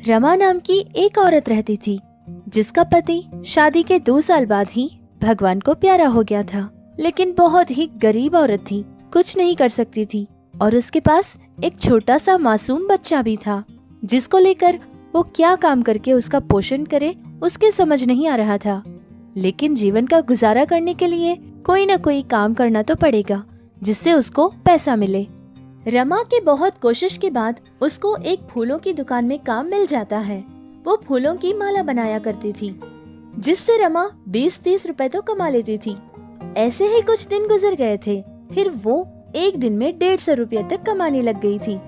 रमा नाम की एक औरत रहती थी जिसका पति शादी के 2 साल बाद ही भगवान को प्यारा हो गया था। लेकिन बहुत ही गरीब औरत थी, कुछ नहीं कर सकती थी और उसके पास एक छोटा सा मासूम बच्चा भी था जिसको लेकर वो क्या काम करके उसका पोषण करे उसके समझ नहीं आ रहा था। लेकिन जीवन का गुजारा करने के लिए कोई न कोई काम करना तो पड़ेगा जिससे उसको पैसा मिले। रमा के बहुत कोशिश के बाद उसको एक फूलों की दुकान में काम मिल जाता है। वो फूलों की माला बनाया करती थी जिससे रमा 20-30 रुपए तो कमा लेती थी। ऐसे ही कुछ दिन गुजर गए थे, फिर वो एक दिन में 150 रुपये तक कमाने लग गई थी।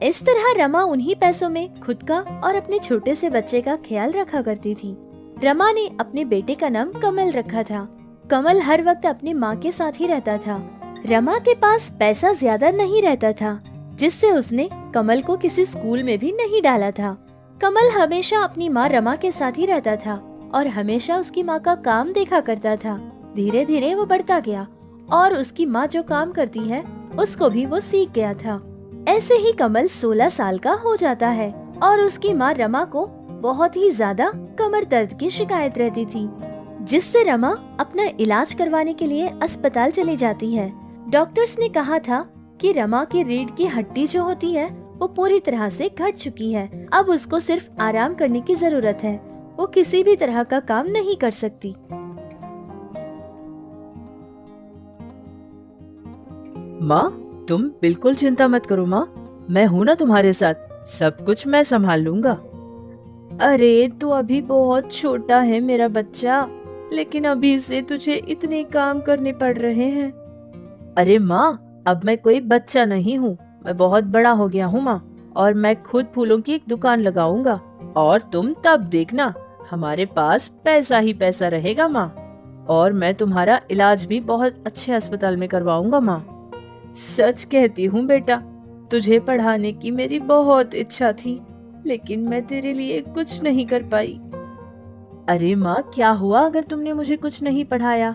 इस तरह रमा उन्हीं पैसों में खुद का और अपने छोटे से बच्चे का ख्याल रखा करती थी। रमा ने अपने बेटे का नाम कमल रखा था। कमल हर वक्त अपनी माँ के साथ ही रहता था। रमा के पास पैसा ज्यादा नहीं रहता था जिससे उसने कमल को किसी स्कूल में भी नहीं डाला था। कमल हमेशा अपनी माँ रमा के साथ ही रहता था और हमेशा उसकी माँ का काम देखा करता था। धीरे धीरे वो बढ़ता गया और उसकी माँ जो काम करती है उसको भी वो सीख गया था। ऐसे ही कमल 16 साल का हो जाता है और उसकी माँ रमा को बहुत ही ज्यादा कमर दर्द की शिकायत रहती थी जिससे रमा अपना इलाज करवाने के लिए अस्पताल चली जाती है। डॉक्टर्स ने कहा था कि रमा की रीढ़ की हड्डी जो होती है वो पूरी तरह से घट चुकी है। अब उसको सिर्फ आराम करने की जरूरत है, वो किसी भी तरह का काम नहीं कर सकती। माँ, तुम बिल्कुल चिंता मत करो माँ, मैं हूँ ना तुम्हारे साथ, सब कुछ मैं संभाल लूंगा। अरे तू अभी बहुत छोटा है मेरा बच्चा, लेकिन अभी से तुझे इतने काम करने पड़ रहे हैं। अरे माँ, अब मैं कोई बच्चा नहीं हूँ, मैं बहुत बड़ा हो गया हूँ माँ, और मैं खुद फूलों की एक दुकान लगाऊंगा और तुम तब देखना हमारे पास पैसा ही पैसा रहेगा माँ। और मैं तुम्हारा इलाज भी बहुत अच्छे अस्पताल में करवाऊंगा माँ। सच कहती हूँ बेटा, तुझे पढ़ाने की मेरी बहुत इच्छा थी, लेकिन मैं तेरे लिए कुछ नहीं कर पाई। अरे माँ, क्या हुआ अगर तुमने मुझे कुछ नहीं पढ़ाया?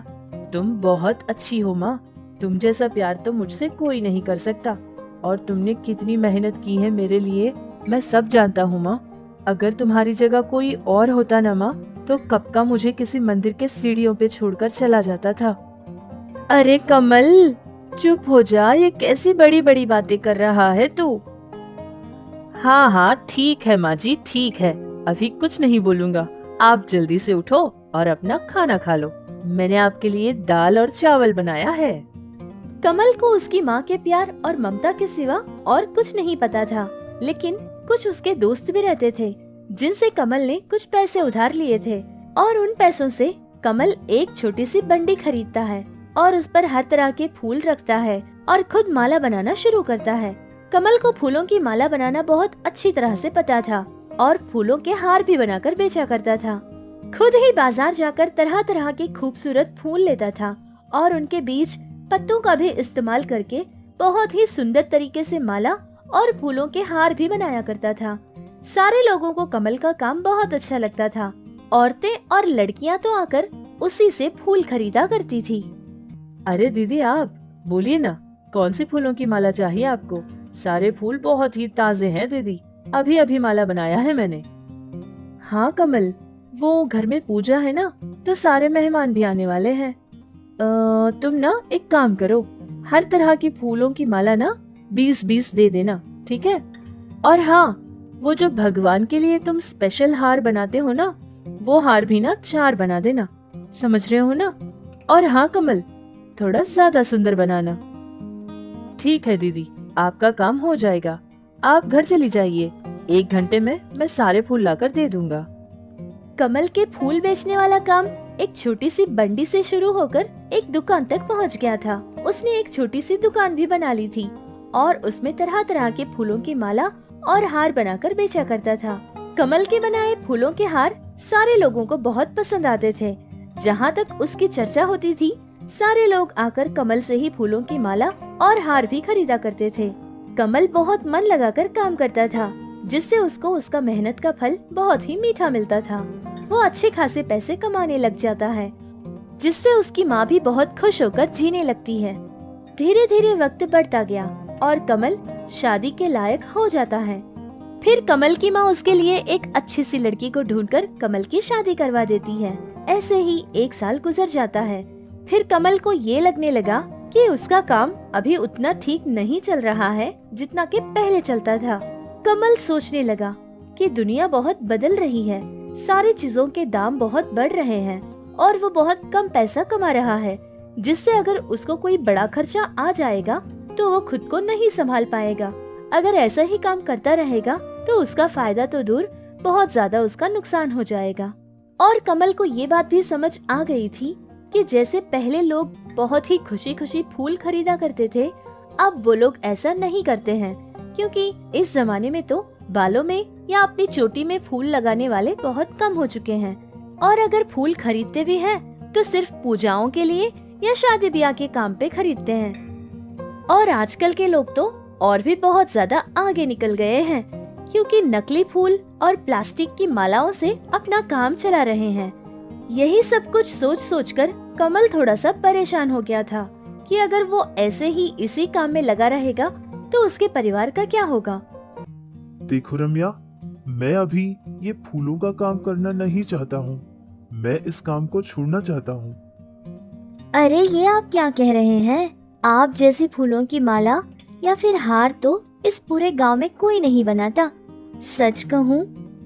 तुम बहुत अच्छी हो माँ, तुम जैसा प्यार तो मुझसे कोई नहीं कर सकता। और तुमने कितनी मेहनत की है मेरे लिए, मैं सब जानता हूँ माँ। अगर तुम्हारी जगह कोई और होता ना माँ, तो कब का मुझे किसी मंदिर के सीढ़ियों पे छोड़कर चला जाता था। अरे कमल, चुप हो जा, ये कैसी बड़ी बड़ी बातें कर रहा है तू? हाँ हाँ ठीक है माँ जी, ठीक है, अभी कुछ नहीं बोलूँगा। आप जल्दी से उठो और अपना खाना खा लो, मैंने आपके लिए दाल और चावल बनाया है। कमल को उसकी माँ के प्यार और ममता के सिवा और कुछ नहीं पता था, लेकिन कुछ उसके दोस्त भी रहते थे जिनसे कमल ने कुछ पैसे उधार लिए थे और उन पैसों से कमल एक छोटी सी बंडी खरीदता है और उस पर हर तरह के फूल रखता है और खुद माला बनाना शुरू करता है। कमल को फूलों की माला बनाना बहुत अच्छी तरह से पता था और फूलों के हार भी बनाकर बेचा करता था। खुद ही बाजार जाकर तरह तरह के खूबसूरत फूल लेता था और उनके बीच पत्तों का भी इस्तेमाल करके बहुत ही सुंदर तरीके से माला और फूलों के हार भी बनाया करता था। सारे लोगों को कमल का काम बहुत अच्छा लगता था। औरतें और लड़कियां तो आकर उसी से फूल खरीदा करती थी। अरे दीदी, आप बोलिए ना, कौन सी फूलों की माला चाहिए आपको? सारे फूल बहुत ही ताजे हैं दीदी, अभी अभी माला बनाया है मैंने। हाँ कमल, वो घर में पूजा है ना, तो सारे मेहमान भी आने वाले हैं। तुम ना एक काम करो, हर तरह की फूलों की माला ना 20-20 दे देना, ठीक है? और हाँ, वो जो भगवान के लिए तुम स्पेशल हार बनाते हो ना, वो हार भी ना 4 बना देना, समझ रहे हो ना? और हाँ कमल, थोड़ा ज्यादा सुंदर बनाना। ठीक है दीदी, आपका काम हो जाएगा, आप घर चली जाइए, 1 घंटे में मैं सारे फूल लाकर दे दूंगा। कमल के फूल बेचने वाला काम एक छोटी सी बंडी से शुरू होकर एक दुकान तक पहुंच गया था। उसने एक छोटी सी दुकान भी बना ली थी और उसमें तरह तरह के फूलों की माला और हार बनाकर बेचा करता था। कमल के बनाए फूलों के हार सारे लोगों को बहुत पसंद आते थे। जहाँ तक उसकी चर्चा होती थी, सारे लोग आकर कमल से ही फूलों की माला और हार भी खरीदा करते थे। कमल बहुत मन लगाकर काम करता था, जिससे उसको उसका मेहनत का फल बहुत ही मीठा मिलता था। वो अच्छे खासे पैसे कमाने लग जाता है, जिससे उसकी माँ भी बहुत खुश होकर जीने लगती है। धीरे धीरे वक्त बढ़ता गया और कमल शादी के लायक हो जाता है। फिर कमल की माँ उसके लिए एक अच्छी सी लड़की को ढूंढकर कमल की शादी करवा देती है। ऐसे ही 1 साल गुजर जाता है। फिर कमल को ये लगने लगा कि उसका काम अभी उतना ठीक नहीं चल रहा है जितना कि पहले चलता था। कमल सोचने लगा कि दुनिया बहुत बदल रही है, सारी चीजों के दाम बहुत बढ़ रहे हैं और वो बहुत कम पैसा कमा रहा है, जिससे अगर उसको कोई बड़ा खर्चा आ जाएगा तो वो खुद को नहीं संभाल पाएगा। अगर ऐसा ही काम करता रहेगा तो उसका फायदा तो दूर, बहुत ज्यादा उसका नुकसान हो जाएगा। और कमल को ये बात भी समझ आ गई थी कि जैसे पहले लोग बहुत ही खुशी खुशी फूल खरीदा करते थे, अब वो लोग ऐसा नहीं करते हैं, क्योंकि इस जमाने में तो बालों में या अपनी चोटी में फूल लगाने वाले बहुत कम हो चुके हैं। और अगर फूल खरीदते भी हैं तो सिर्फ पूजाओं के लिए या शादी ब्याह के काम पे खरीदते हैं। और आजकल के लोग तो और भी बहुत ज्यादा आगे निकल गए हैं, क्योंकि नकली फूल और प्लास्टिक की मालाओं से अपना काम चला रहे हैं। यही सब कुछ सोच सोचकर कमल थोड़ा सा परेशान हो गया था कि अगर वो ऐसे ही इसी काम में लगा रहेगा तो उसके परिवार का क्या होगा। देखो रम्या, मैं अभी ये फूलों का काम करना नहीं चाहता हूँ। मैं इस काम को छोड़ना चाहता हूँ। अरे ये आप क्या कह रहे हैं? आप जैसी फूलों की माला या फिर हार तो इस पूरे गांव में कोई नहीं बनाता। सच कहूँ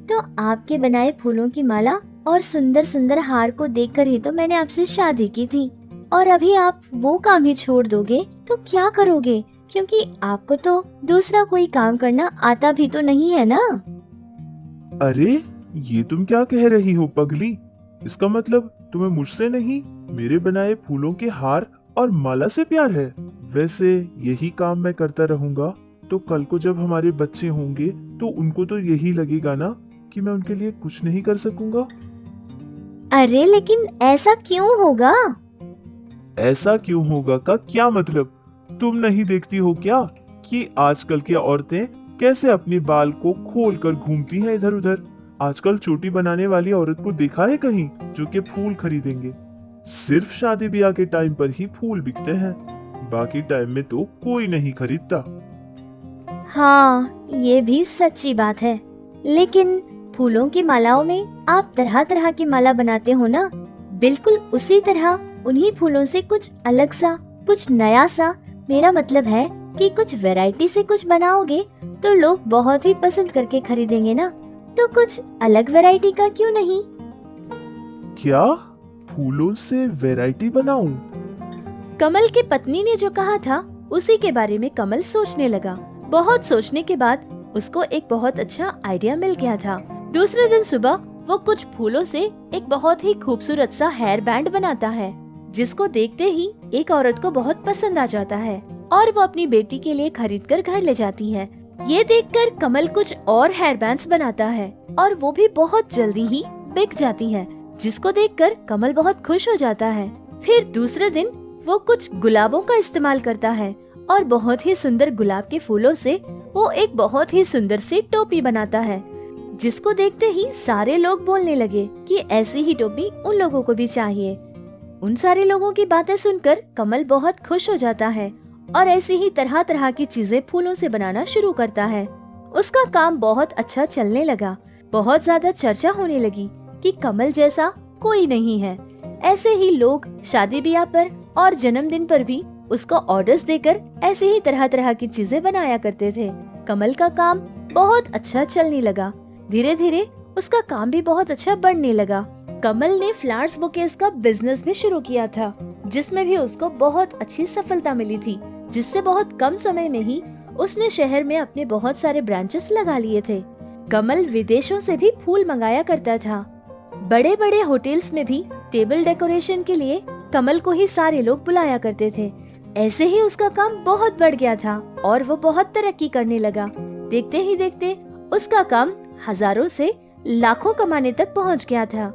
तो आपके बनाए फूलों की माला और सुंदर सुंदर हार को देखकर ही तो मैंने आपसे शादी की थी, और अभी आप वो काम ही छोड़ दोगे तो क्या करोगे? क्योंकि आपको तो दूसरा कोई काम करना आता भी तो नहीं है ना। अरे ये तुम क्या कह रही हो पगली? इसका मतलब तुम्हें मुझसे नहीं, मेरे बनाए फूलों के हार और माला से प्यार है? वैसे यही काम मैं करता रहूंगा तो कल को जब हमारे बच्चे होंगे तो उनको तो यही लगेगा ना कि मैं उनके लिए कुछ नहीं कर सकूंगा। अरे लेकिन ऐसा क्यों होगा? ऐसा क्यों होगा का क्या मतलब? तुम नहीं देखती हो क्या कि आजकल की औरतें कैसे अपने बाल को खोल कर घूमती हैं इधर उधर? आजकल चोटी बनाने वाली औरत को देखा है कहीं जो कि फूल खरीदेंगे? सिर्फ शादी ब्याह के टाइम पर ही फूल बिकते हैं, बाकी टाइम में तो कोई नहीं खरीदता। हाँ, ये भी सच्ची बात है। लेकिन फूलों की मालाओं में आप तरह तरह की माला बनाते हो ना, बिल्कुल उसी तरह उन्हीं फूलों से कुछ अलग सा, कुछ नया सा, मेरा मतलब है कि कुछ वैरायटी से कुछ बनाओगे तो लोग बहुत ही पसंद करके खरीदेंगे ना। तो कुछ अलग वैरायटी का क्यों नहीं? क्या फूलों से वैरायटी बनाऊं? कमल की पत्नी ने जो कहा था उसी के बारे में कमल सोचने लगा। बहुत सोचने के बाद उसको एक बहुत अच्छा आइडिया मिल गया था। दूसरे दिन सुबह वो कुछ फूलों से एक बहुत ही खूबसूरत सा हेयर बैंड बनाता है, जिसको देखते ही एक औरत को बहुत पसंद आ जाता है और वो अपनी बेटी के लिए खरीद कर घर ले जाती है। ये देखकर कमल कुछ और हेयर बैंड्स बनाता है और वो भी बहुत जल्दी ही बिक जाती है, जिसको देखकर कमल बहुत खुश हो जाता है। फिर दूसरे दिन वो कुछ गुलाबों का इस्तेमाल करता है और बहुत ही सुंदर गुलाब के फूलों से वो एक बहुत ही सुंदर सी टोपी बनाता है, जिसको देखते ही सारे लोग बोलने लगे कि ऐसी ही टोपी उन लोगों को भी चाहिए। उन सारे लोगों की बातें सुनकर कमल बहुत खुश हो जाता है और ऐसी ही तरह तरह की चीजें फूलों से बनाना शुरू करता है। उसका काम बहुत अच्छा चलने लगा। बहुत ज्यादा चर्चा होने लगी कि कमल जैसा कोई नहीं है। ऐसे ही लोग शादी ब्याह पर और जन्मदिन पर भी उसको ऑर्डर्स देकर ऐसे ही तरह तरह की चीजें बनाया करते थे। कमल का काम बहुत अच्छा चलने लगा। धीरे धीरे उसका काम भी बहुत अच्छा बढ़ने लगा। कमल ने फ्लावर्स बुकेस का बिजनेस भी शुरू किया था, जिसमें भी उसको बहुत अच्छी सफलता मिली थी, जिससे बहुत कम समय में ही उसने शहर में अपने बहुत सारे ब्रांचेस लगा लिए थे। कमल विदेशों से भी फूल मंगाया करता था। बड़े बड़े होटल्स में भी टेबल डेकोरेशन के लिए कमल को ही सारे लोग बुलाया करते थे। ऐसे ही उसका काम बहुत बढ़ गया था और वो बहुत तरक्की करने लगा। देखते ही देखते उसका काम हजारों से लाखों कमाने तक पहुंच गया था।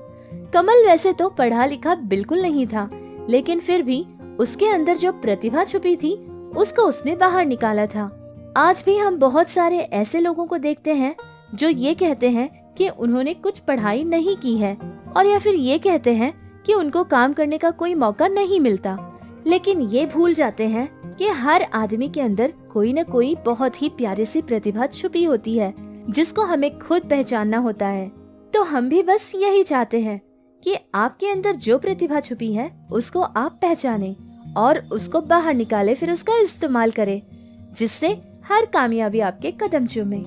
कमल वैसे तो पढ़ा लिखा बिल्कुल नहीं था, लेकिन फिर भी उसके अंदर जो प्रतिभा छुपी थी उसको उसने बाहर निकाला था। आज भी हम बहुत सारे ऐसे लोगों को देखते हैं जो ये कहते हैं कि उन्होंने कुछ पढ़ाई नहीं की है, और या फिर ये कहते हैं कि उनको काम करने का कोई मौका नहीं मिलता, लेकिन ये भूल जाते हैं कि हर आदमी के अंदर कोई न कोई बहुत ही प्यारी सी प्रतिभा छुपी होती है, जिसको हमें खुद पहचानना होता है। तो हम भी बस यही चाहते हैं कि आपके अंदर जो प्रतिभा छुपी है उसको आप पहचानें और उसको बाहर निकालें, फिर उसका इस्तेमाल करें, जिससे हर कामयाबी आपके कदम चूमे।